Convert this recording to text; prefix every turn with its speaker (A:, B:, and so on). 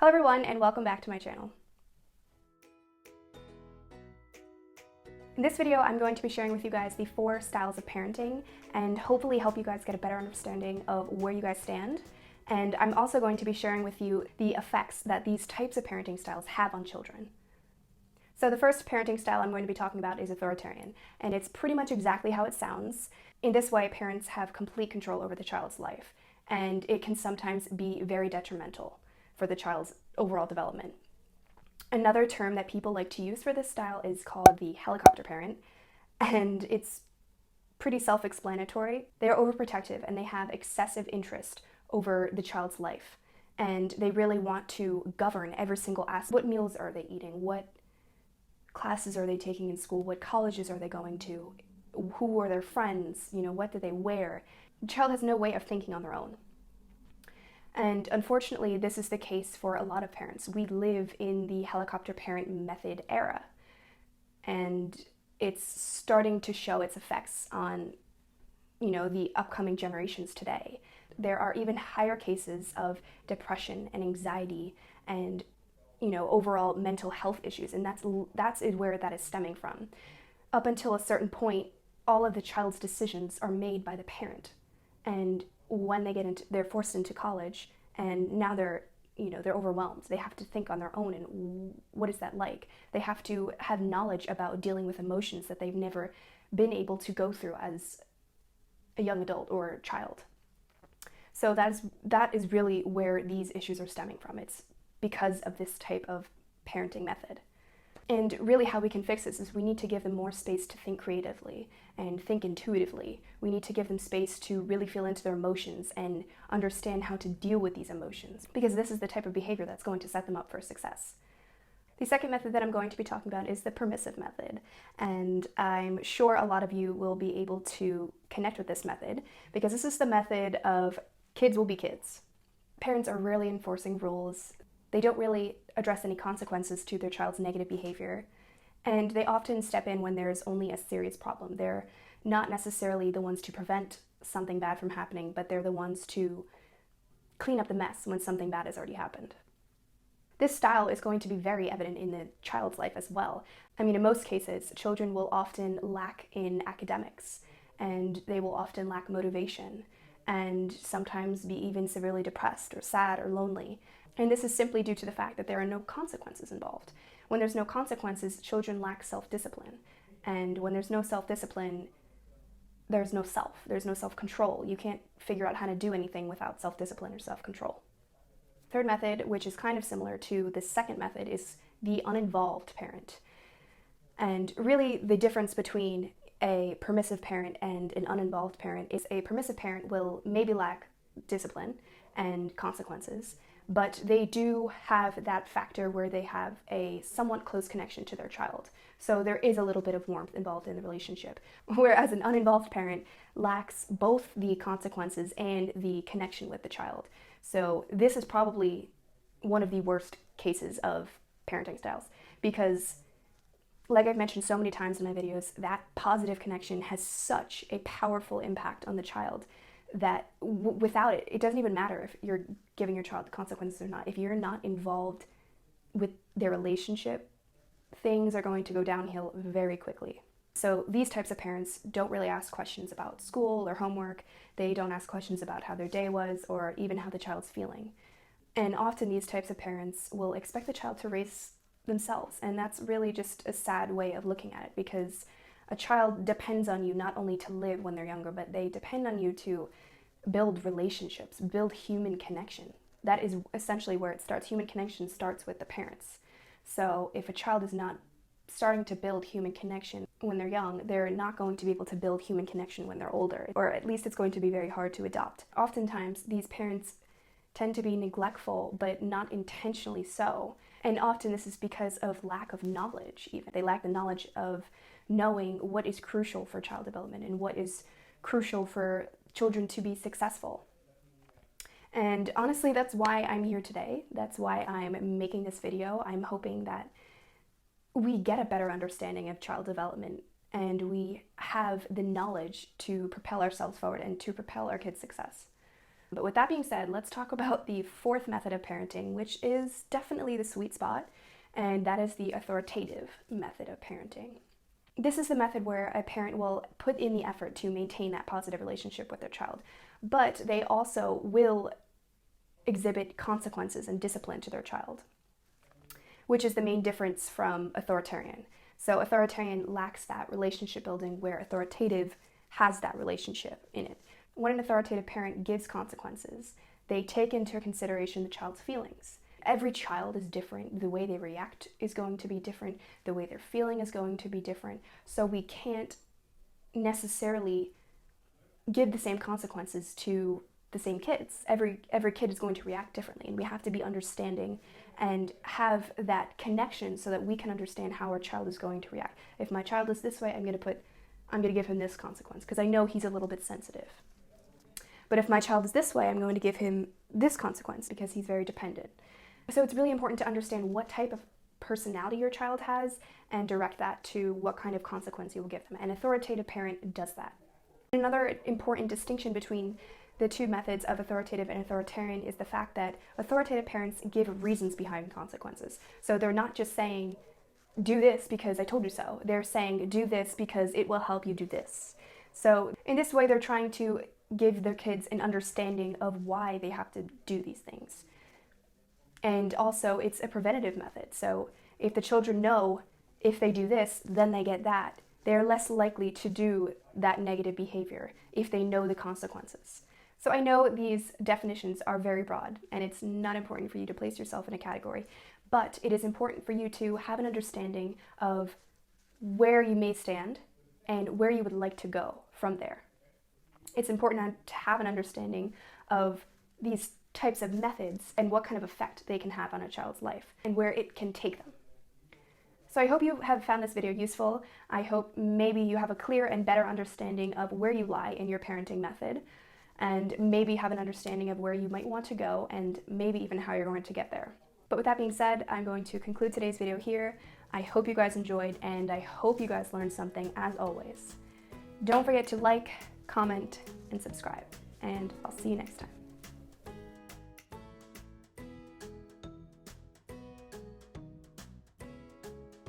A: Hello everyone, and welcome back to my channel. In this video, I'm going to be sharing with you guys the 4 styles of parenting and hopefully help you guys get a better understanding of where you guys stand. And I'm also going to be sharing with you the effects that these types of parenting styles have on children. So the first parenting style I'm going to be talking about is authoritarian, and it's pretty much exactly how it sounds. In this way, parents have complete control over the child's life, and it can sometimes be very detrimental for the child's overall development. Another term that people like to use for this style is called the helicopter parent, and it's pretty self-explanatory. They're overprotective and they have excessive interest over the child's life, and they really want to govern every single aspect. What meals are they eating? What classes are they taking in school? What colleges are they going to? Who are their friends? What do they wear? The child has no way of thinking on their own. And unfortunately, this is the case for a lot of parents. We live in the helicopter parent method era, and it's starting to show its effects on, the upcoming generations today. There are even higher cases of depression and anxiety and, overall mental health issues, and that's where that is stemming from. Up until a certain point, all of the child's decisions are made by the parent, and when they're forced into college, and now they're overwhelmed. They have to think on their own, and what is that like? They have to have knowledge about dealing with emotions that they've never been able to go through as a young adult or child. So that is really where these issues are stemming from. It's because of this type of parenting method. And really how we can fix this is we need to give them more space to think creatively and think intuitively. We need to give them space to really feel into their emotions and understand how to deal with these emotions, because this is the type of behavior that's going to set them up for success. The second method that I'm going to be talking about is the permissive method, and I'm sure a lot of you will be able to connect with this method because this is the method of kids will be kids. Parents are rarely enforcing rules. They don't really address any consequences to their child's negative behavior, and they often step in when there's only a serious problem. They're not necessarily the ones to prevent something bad from happening, but they're the ones to clean up the mess when something bad has already happened. This style is going to be very evident in the child's life as well. In most cases, children will often lack in academics, and they will often lack motivation, and sometimes be even severely depressed or sad or lonely. And this is simply due to the fact that there are no consequences involved. When there's no consequences, children lack self-discipline. And when there's no self-discipline, there's no self-control. You can't figure out how to do anything without self-discipline or self-control. Third method, which is kind of similar to the second method, is the uninvolved parent. And really the difference between a permissive parent and an uninvolved parent is a permissive parent will maybe lack discipline and consequences, but they do have that factor where they have a somewhat close connection to their child. So there is a little bit of warmth involved in the relationship, whereas an uninvolved parent lacks both the consequences and the connection with the child. So this is probably one of the worst cases of parenting styles because, like I've mentioned so many times in my videos, that positive connection has such a powerful impact on the child that without it, it doesn't even matter if you're giving your child the consequences or not. If you're not involved with their relationship, things are going to go downhill very quickly. So these types of parents don't really ask questions about school or homework. They don't ask questions about how their day was or even how the child's feeling. And often these types of parents will expect the child to raise themselves, and that's really just a sad way of looking at it, because a child depends on you not only to live when they're younger, but they depend on you to build relationships, build human connection. That is essentially where it starts. Human connection starts with the parents. So if a child is not starting to build human connection when they're young, they're not going to be able to build human connection when they're older, or at least it's going to be very hard to adopt. Oftentimes, these parents tend to be neglectful, but not intentionally so. And often this is because of lack of knowledge even. They lack the knowledge of knowing what is crucial for child development and what is crucial for children to be successful. And honestly, that's why I'm here today. That's why I'm making this video. I'm hoping that we get a better understanding of child development and we have the knowledge to propel ourselves forward and to propel our kids' success. But with that being said, let's talk about the fourth method of parenting, which is definitely the sweet spot, and that is the authoritative method of parenting. This is the method where a parent will put in the effort to maintain that positive relationship with their child, but they also will exhibit consequences and discipline to their child, which is the main difference from authoritarian. So authoritarian lacks that relationship building, where authoritative has that relationship in it. When an authoritative parent gives consequences, they take into consideration the child's feelings. Every child is different. The way they react is going to be different. The way they're feeling is going to be different. So we can't necessarily give the same consequences to the same kids. Every kid is going to react differently, and we have to be understanding and have that connection so that we can understand how our child is going to react. If my child is this way, I'm going to give him this consequence because I know he's a little bit sensitive. But if my child is this way, I'm going to give him this consequence because he's very dependent. So it's really important to understand what type of personality your child has and direct that to what kind of consequence you will give them. An authoritative parent does that. Another important distinction between the two methods of authoritative and authoritarian is the fact that authoritative parents give reasons behind consequences. So they're not just saying, do this because I told you so. They're saying, do this because it will help you do this. So in this way, they're trying to give their kids an understanding of why they have to do these things. And also, it's a preventative method. So if the children know if they do this, then they get that, they're less likely to do that negative behavior if they know the consequences. So I know these definitions are very broad, and it's not important for you to place yourself in a category, but it is important for you to have an understanding of where you may stand and where you would like to go from there. It's important to have an understanding of these types of methods and what kind of effect they can have on a child's life and where it can take them. So I hope you have found this video useful. I hope maybe you have a clear and better understanding of where you lie in your parenting method, and maybe have an understanding of where you might want to go and maybe even how you're going to get there. But with that being said, I'm going to conclude today's video here. I hope you guys enjoyed, and I hope you guys learned something as always. Don't forget to like, comment, and subscribe, and I'll see you next time.